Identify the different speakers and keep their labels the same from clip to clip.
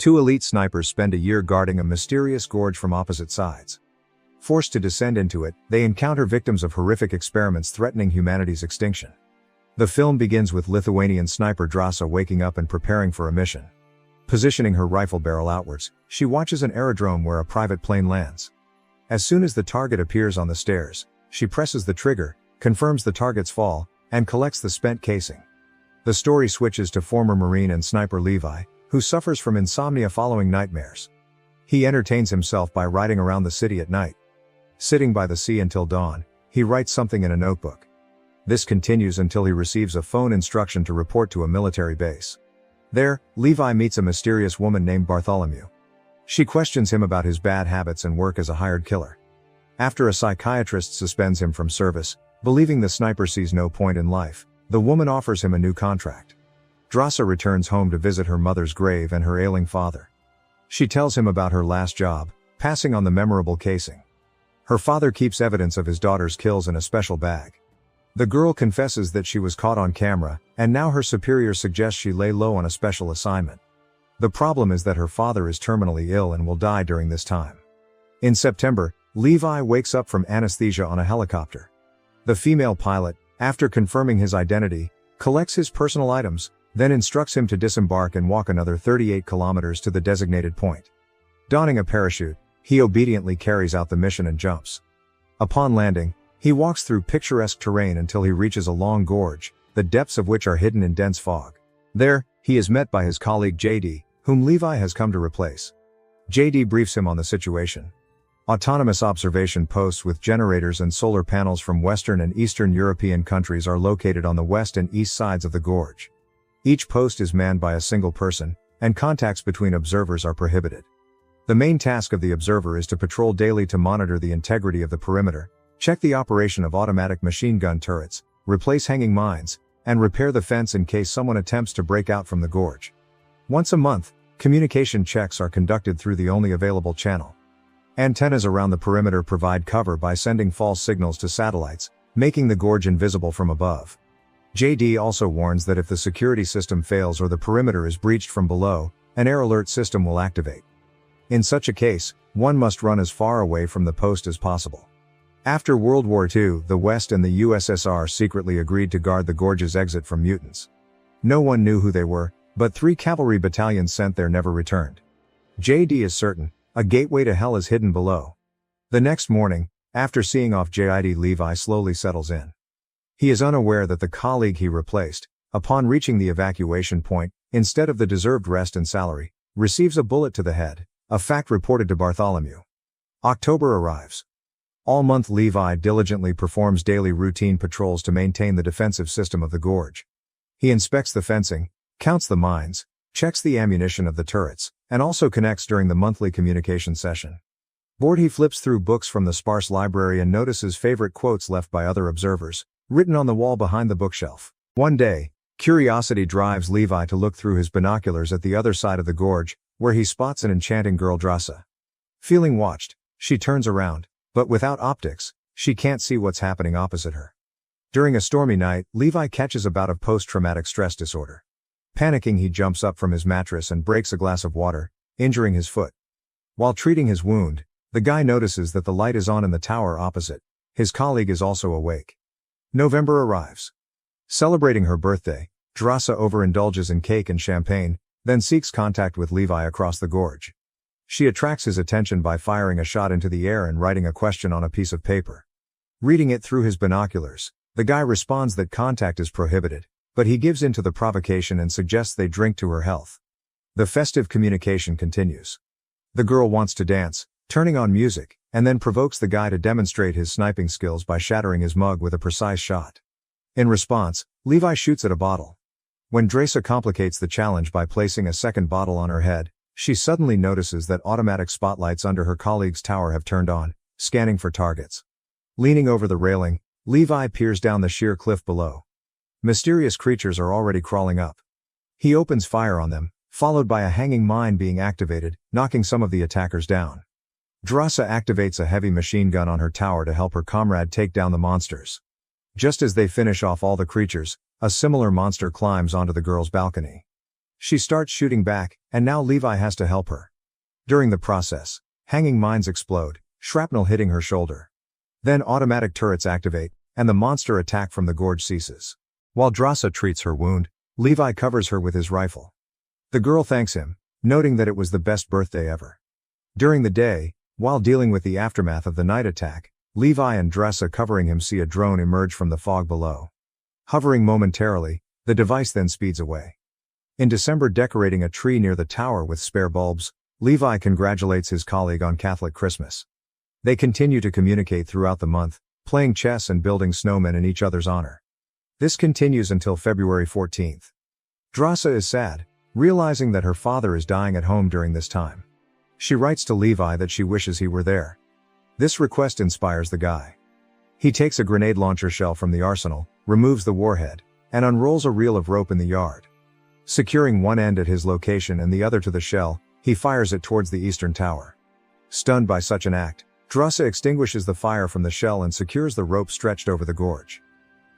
Speaker 1: Two elite snipers spend a year guarding a mysterious gorge from opposite sides. Forced to descend into it, they encounter victims of horrific experiments threatening humanity's extinction. The film begins with Lithuanian sniper Drąsa waking up and preparing for a mission. Positioning her rifle barrel outwards, she watches an aerodrome where a private plane lands. As soon as the target appears on the stairs, she presses the trigger, confirms the target's fall, and collects the spent casing. The story switches to former Marine and sniper Levi, who suffers from insomnia following nightmares. He entertains himself by riding around the city at night. Sitting by the sea until dawn, he writes something in a notebook. This continues until he receives a phone instruction to report to a military base. There, Levi meets a mysterious woman named Bartholomew. She questions him about his bad habits and work as a hired killer. After a psychiatrist suspends him from service, believing the sniper sees no point in life, the woman offers him a new contract. Drąsa returns home to visit her mother's grave and her ailing father. She tells him about her last job, passing on the memorable casing. Her father keeps evidence of his daughter's kills in a special bag. The girl confesses that she was caught on camera, and now her superior suggests she lay low on a special assignment. The problem is that her father is terminally ill and will die during this time. In September, Levi wakes up from anesthesia on a helicopter. The female pilot, after confirming his identity, collects his personal items, then instructs him to disembark and walk another 38 kilometers to the designated point. Donning a parachute, he obediently carries out the mission and jumps. Upon landing, he walks through picturesque terrain until he reaches a long gorge, the depths of which are hidden in dense fog. There, he is met by his colleague JD, whom Levi has come to replace. JD briefs him on the situation. Autonomous observation posts with generators and solar panels from Western and Eastern European countries are located on the west and east sides of the gorge. Each post is manned by a single person, and contacts between observers are prohibited. The main task of the observer is to patrol daily to monitor the integrity of the perimeter, check the operation of automatic machine gun turrets, replace hanging mines, and repair the fence in case someone attempts to break out from the gorge. Once a month, communication checks are conducted through the only available channel. Antennas around the perimeter provide cover by sending false signals to satellites, making the gorge invisible from above. JD also warns that if the security system fails or the perimeter is breached from below, an air alert system will activate. In such a case, one must run as far away from the post as possible. After World War II, the West and the USSR secretly agreed to guard the gorge's exit from mutants. No one knew who they were, but 3 cavalry battalions sent there never returned. JD is certain, a gateway to hell is hidden below. The next morning, after seeing off JD, Levi slowly settles in. He is unaware that the colleague he replaced, upon reaching the evacuation point, instead of the deserved rest and salary, receives a bullet to the head, a fact reported to Bartholomew. October arrives. All month Levi diligently performs daily routine patrols to maintain the defensive system of the gorge. He inspects the fencing, counts the mines, checks the ammunition of the turrets, and also connects during the monthly communication session. Bored, he flips through books from the sparse library and notices favorite quotes left by other observers, written on the wall behind the bookshelf. One day, curiosity drives Levi to look through his binoculars at the other side of the gorge, where he spots an enchanting girl Drąsa. Feeling watched, she turns around, but without optics, she can't see what's happening opposite her. During a stormy night, Levi catches a bout of post-traumatic stress disorder. Panicking, he jumps up from his mattress and breaks a glass of water, injuring his foot. While treating his wound, the guy notices that the light is on in the tower opposite. His colleague is also awake. November arrives. Celebrating her birthday, Drąsa overindulges in cake and champagne, then seeks contact with Levi across the gorge. She attracts his attention by firing a shot into the air and writing a question on a piece of paper. Reading it through his binoculars, the guy responds that contact is prohibited, but he gives in to the provocation and suggests they drink to her health. The festive communication continues. The girl wants to dance, turning on music, and then provokes the guy to demonstrate his sniping skills by shattering his mug with a precise shot. In response, Levi shoots at a bottle. When Drąsa complicates the challenge by placing a second bottle on her head, she suddenly notices that automatic spotlights under her colleague's tower have turned on, scanning for targets. Leaning over the railing, Levi peers down the sheer cliff below. Mysterious creatures are already crawling up. He opens fire on them, followed by a hanging mine being activated, knocking some of the attackers down. Drąsa activates a heavy machine gun on her tower to help her comrade take down the monsters. Just as they finish off all the creatures, a similar monster climbs onto the girl's balcony. She starts shooting back, and now Levi has to help her. During the process, hanging mines explode, shrapnel hitting her shoulder. Then automatic turrets activate, and the monster attack from the gorge ceases. While Drasa treats her wound, Levi covers her with his rifle. The girl thanks him, noting that it was the best birthday ever. During the day, while dealing with the aftermath of the night attack, Levi and Drasa covering him see a drone emerge from the fog below. Hovering momentarily, the device then speeds away. In December, decorating a tree near the tower with spare bulbs, Levi congratulates his colleague on Catholic Christmas. They continue to communicate throughout the month, playing chess and building snowmen in each other's honor. This continues until February 14th. Drasa is sad, realizing that her father is dying at home during this time. She writes to Levi that she wishes he were there. This request inspires the guy. He takes a grenade launcher shell from the arsenal, removes the warhead, and unrolls a reel of rope in the yard. Securing one end at his location and the other to the shell, he fires it towards the eastern tower. Stunned by such an act, Drasa extinguishes the fire from the shell and secures the rope stretched over the gorge.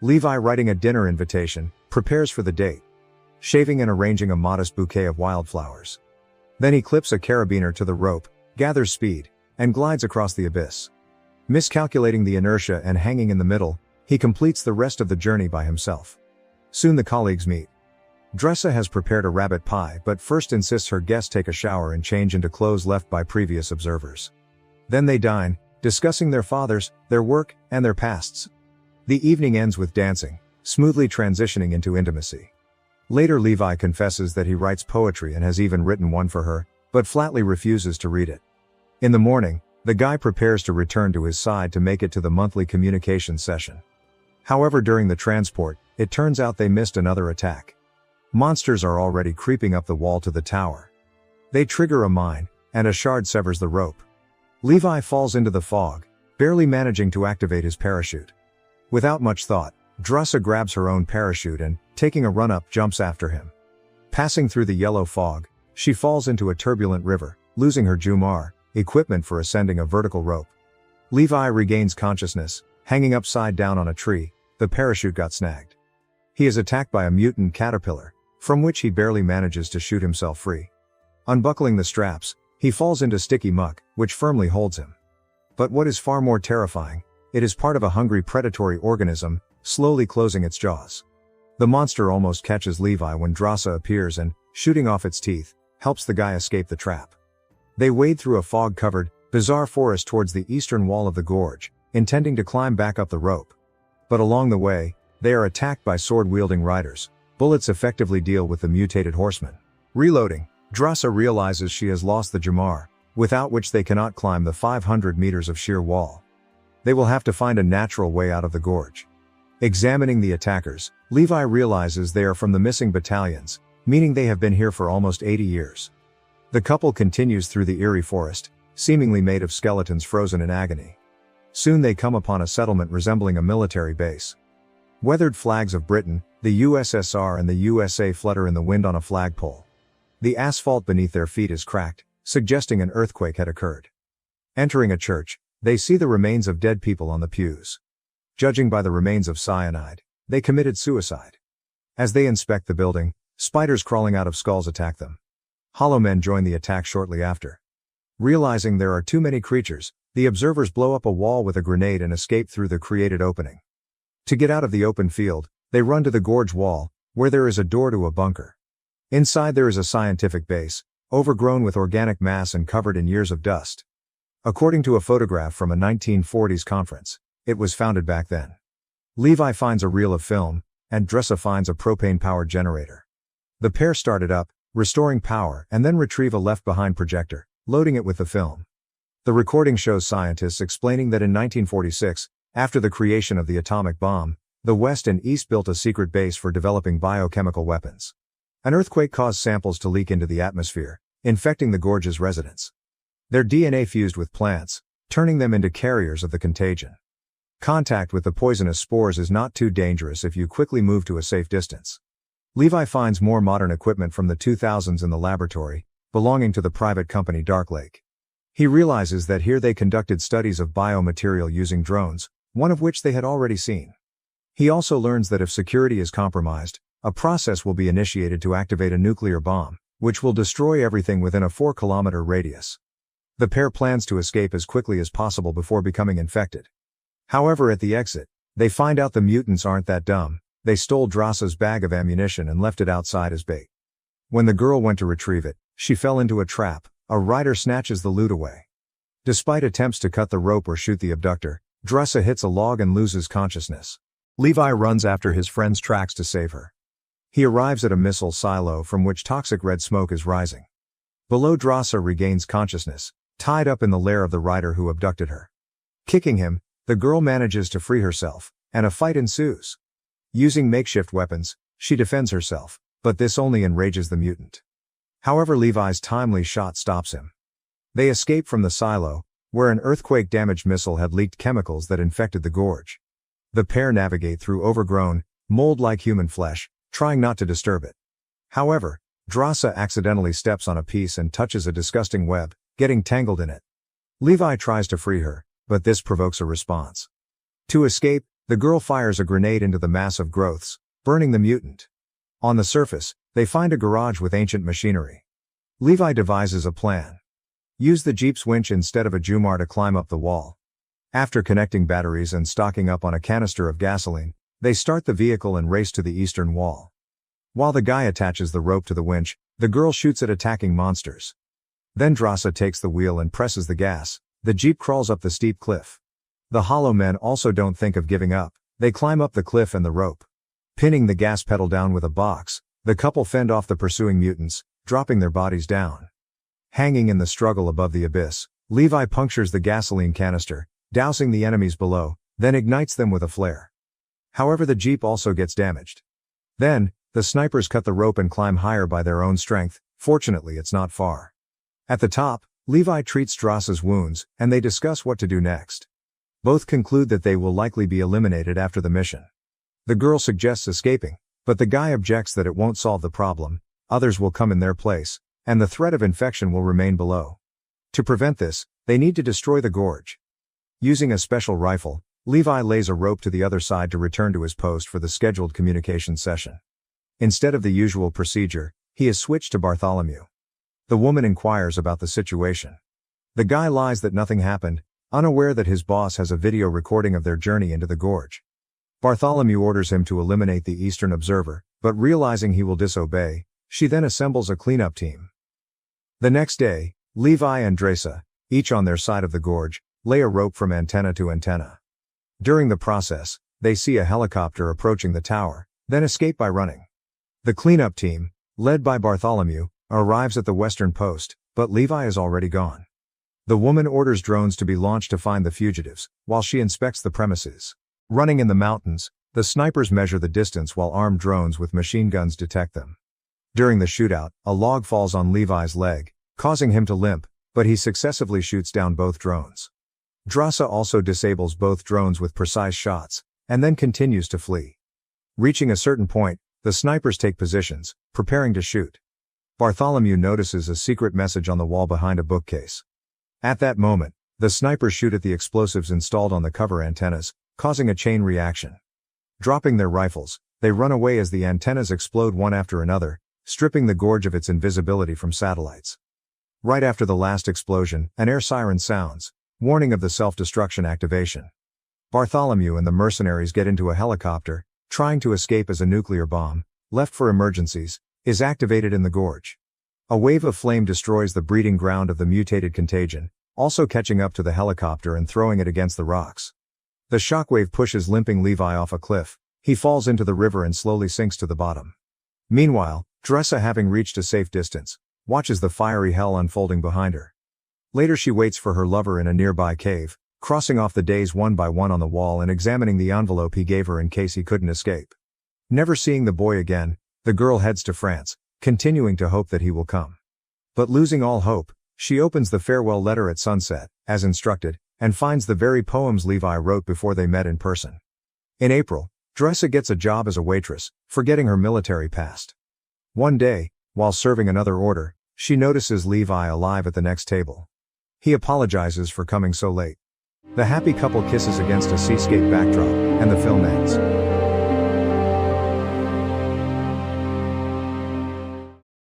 Speaker 1: Levi, writing a dinner invitation, prepares for the date, shaving and arranging a modest bouquet of wildflowers. Then he clips a carabiner to the rope, gathers speed, and glides across the abyss. Miscalculating the inertia and hanging in the middle, he completes the rest of the journey by himself. Soon the colleagues meet. Drasa has prepared a rabbit pie but first insists her guests take a shower and change into clothes left by previous observers. Then they dine, discussing their fathers, their work, and their pasts. The evening ends with dancing, smoothly transitioning into intimacy. Later, Levi confesses that he writes poetry and has even written one for her, but flatly refuses to read it. In the morning, the guy prepares to return to his side to make it to the monthly communication session. However, during the transport, it turns out they missed another attack. Monsters are already creeping up the wall to the tower. They trigger a mine, and a shard severs the rope. Levi falls into the fog, barely managing to activate his parachute. Without much thought, Drasa grabs her own parachute and, taking a run-up, jumps after him. Passing through the yellow fog, she falls into a turbulent river, losing her Jumar, equipment for ascending a vertical rope. Levi regains consciousness, hanging upside down on a tree. The parachute got snagged. He is attacked by a mutant caterpillar, from which he barely manages to shoot himself free. Unbuckling the straps, he falls into sticky muck, which firmly holds him. But what is far more terrifying, it is part of a hungry predatory organism, slowly closing its jaws. The monster almost catches Levi when Drasa appears and, shooting off its teeth, helps the guy escape the trap. They wade through a fog-covered, bizarre forest towards the eastern wall of the gorge, intending to climb back up the rope. But along the way, they are attacked by sword-wielding riders. Bullets effectively deal with the mutated horsemen. Reloading, Drasa realizes she has lost the Jumar, without which they cannot climb the 500 meters of sheer wall. They will have to find a natural way out of the gorge. Examining the attackers, Levi realizes they are from the missing battalions, meaning they have been here for almost 80 years. The couple continues through the eerie forest, seemingly made of skeletons frozen in agony. Soon they come upon a settlement resembling a military base. Weathered flags of Britain, the USSR and the USA flutter in the wind on a flagpole. The asphalt beneath their feet is cracked, suggesting an earthquake had occurred. Entering a church, they see the remains of dead people on the pews. Judging by the remains of cyanide, they committed suicide. As they inspect the building, spiders crawling out of skulls attack them. Hollow men join the attack shortly after. Realizing there are too many creatures, the observers blow up a wall with a grenade and escape through the created opening. To get out of the open field, they run to the gorge wall, where there is a door to a bunker. Inside there is a scientific base, overgrown with organic mass and covered in years of dust. According to a photograph from a 1940s conference, it was founded back then. Levi finds a reel of film, and Drasa finds a propane-powered generator. The pair start it up, restoring power, and then retrieve a left-behind projector, loading it with the film. The recording shows scientists explaining that in 1946, after the creation of the atomic bomb, the West and East built a secret base for developing biochemical weapons. An earthquake caused samples to leak into the atmosphere, infecting the gorge's residents. Their DNA fused with plants, turning them into carriers of the contagion. Contact with the poisonous spores is not too dangerous if you quickly move to a safe distance. Levi finds more modern equipment from the 2000s in the laboratory, belonging to the private company Dark Lake. He realizes that here they conducted studies of biomaterial using drones, one of which they had already seen. He also learns that if security is compromised, a process will be initiated to activate a nuclear bomb, which will destroy everything within a 4-kilometer radius. The pair plans to escape as quickly as possible before becoming infected. However, at the exit, they find out the mutants aren't that dumb. They stole Drossa's bag of ammunition and left it outside as bait. When the girl went to retrieve it, she fell into a trap. A rider snatches the loot away. Despite attempts to cut the rope or shoot the abductor, Drossa hits a log and loses consciousness. Levi runs after his friend's tracks to save her. He arrives at a missile silo from which toxic red smoke is rising. Below, Drossa regains consciousness, tied up in the lair of the rider who abducted her. Kicking him, the girl manages to free herself, and a fight ensues. Using makeshift weapons, she defends herself, but this only enrages the mutant. However, Levi's timely shot stops him. They escape from the silo, where an earthquake-damaged missile had leaked chemicals that infected the gorge. The pair navigate through overgrown, mold-like human flesh, trying not to disturb it. However, Drossa accidentally steps on a piece and touches a disgusting web, getting tangled in it. Levi tries to free her, but this provokes a response. To escape, the girl fires a grenade into the mass of growths, burning the mutant. On the surface, they find a garage with ancient machinery. Levi devises a plan. Use the Jeep's winch instead of a Jumar to climb up the wall. After connecting batteries and stocking up on a canister of gasoline, they start the vehicle and race to the eastern wall. While the guy attaches the rope to the winch, the girl shoots at attacking monsters. Then Drossa takes the wheel and presses the gas. The Jeep crawls up the steep cliff. The Hollow Men also don't think of giving up. They climb up the cliff and the rope. Pinning the gas pedal down with a box, the couple fend off the pursuing mutants, dropping their bodies down. Hanging in the struggle above the abyss, Levi punctures the gasoline canister, dousing the enemies below, then ignites them with a flare. However, the Jeep also gets damaged. Then, the snipers cut the rope and climb higher by their own strength. Fortunately, it's not far. At the top, Levi treats Drossa's wounds, and they discuss what to do next. Both conclude that they will likely be eliminated after the mission. The girl suggests escaping, but the guy objects that it won't solve the problem. Others will come in their place, and the threat of infection will remain below. To prevent this, they need to destroy the gorge. Using a special rifle, Levi lays a rope to the other side to return to his post for the scheduled communication session. Instead of the usual procedure, he is switched to Bartholomew. The woman inquires about the situation. The guy lies that nothing happened, unaware that his boss has a video recording of their journey into the gorge. Bartholomew orders him to eliminate the Eastern Observer, but realizing he will disobey, she then assembles a cleanup team. The next day, Levi and Drossa, each on their side of the gorge, lay a rope from antenna to antenna. During the process, they see a helicopter approaching the tower, then escape by running. The cleanup team, led by Bartholomew, arrives at the western post, but Levi is already gone. The woman orders drones to be launched to find the fugitives, while she inspects the premises. Running in the mountains, the snipers measure the distance while armed drones with machine guns detect them. During the shootout, a log falls on Levi's leg, causing him to limp, but he successively shoots down both drones. Drossa also disables both drones with precise shots, and then continues to flee. Reaching a certain point, the snipers take positions, preparing to shoot. Bartholomew notices a secret message on the wall behind a bookcase. At that moment, the snipers shoot at the explosives installed on the cover antennas, causing a chain reaction. Dropping their rifles, they run away as the antennas explode one after another, stripping the gorge of its invisibility from satellites. Right after the last explosion, an air siren sounds, warning of the self-destruction activation. Bartholomew and the mercenaries get into a helicopter, trying to escape as a nuclear bomb, left for emergencies, is activated in the gorge. A wave of flame destroys the breeding ground of the mutated contagion, also catching up to the helicopter and throwing it against the rocks. The shockwave pushes limping Levi off a cliff. He falls into the river and slowly sinks to the bottom. Meanwhile, Drossa, having reached a safe distance, watches the fiery hell unfolding behind her. Later she waits for her lover in a nearby cave, crossing off the days one by one on the wall and examining the envelope he gave her in case he couldn't escape. Never seeing the boy again, the girl heads to France, continuing to hope that he will come. But losing all hope, she opens the farewell letter at sunset, as instructed, and finds the very poems Levi wrote before they met in person. In April, Drossa gets a job as a waitress, forgetting her military past. One day, while serving another order, she notices Levi alive at the next table. He apologizes for coming so late. The happy couple kisses against a seascape backdrop, and the film ends.